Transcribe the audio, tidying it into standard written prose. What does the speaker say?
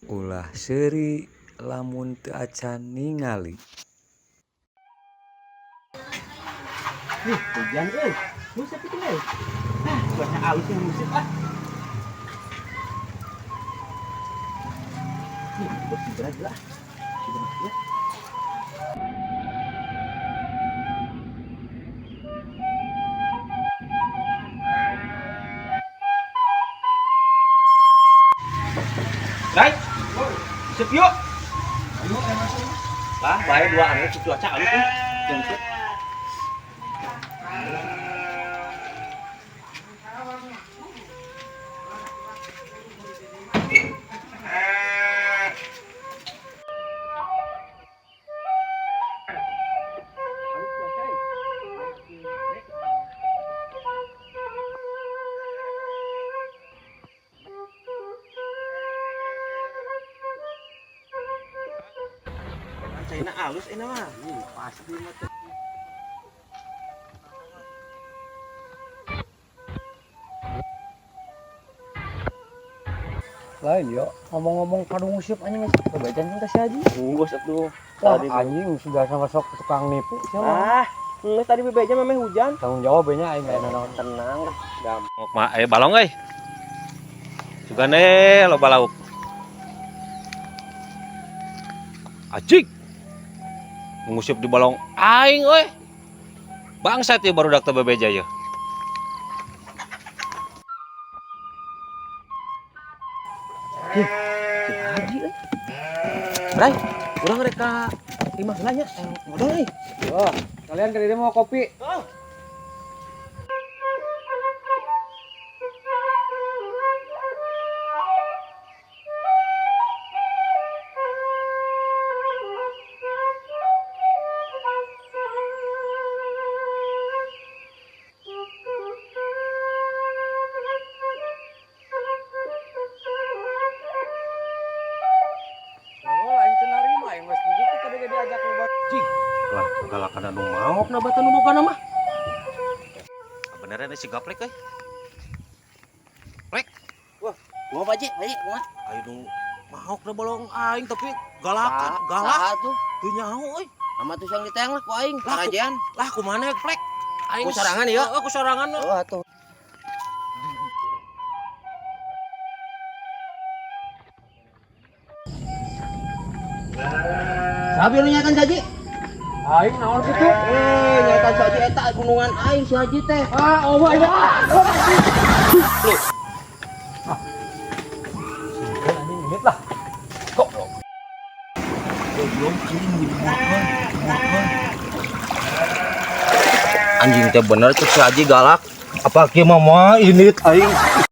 Ulah seuri lamun teu acan ningali. Hujan euy. Musik itu euy. Cuaca alus yang musik ah. Bersih berat lah. Sudah ya. Rai, sip yuk. Lah, bae dua anu cuaca alus nih. Jemput. China alus ini mah. Pasti mah. Lain ya, ngomong-ngomong kadu ngusip anjing geus kebacan kita si Haji. Bungkus atuh. Wah, anjing sudah sama sok tukang nipu siapa? Nggak tadi bebeja memang hujan. Tanggung jawabnya aing aya naon. Tenang lah. Ngok mah balong euy. Sugane loba lauk. Acik. Ngusup di balong aing euy. Bangsat ieu barudak teu bebeja ieu. Haji euy. Rai, urang reka imah heula nya. Modal euy. Wah, kalian ke mau kopi? Lah, galakan anu maok na batan nu bogana mah. Beneran si gaplek euy. Plek. Wah, kumaha Pak Haji? Kumaha? Ayo nu maok na balong aing tapi galak tuh. teu nyaho euy. Ama tuh yang ditayang lah ku aing, karajean. Lah kumaha plek? Aing Ku sorangan ya? Heeh, ku sorangan. Oh, atuh. Sabi lu nyakan si Haji? Aing naon kitu? Nyakan si Haji eta gunungan aing si Haji teh. Oh iya. Anjing genit lah. Kok Anjing teh bener tuh si Haji galak. Apa kieu mah ini aing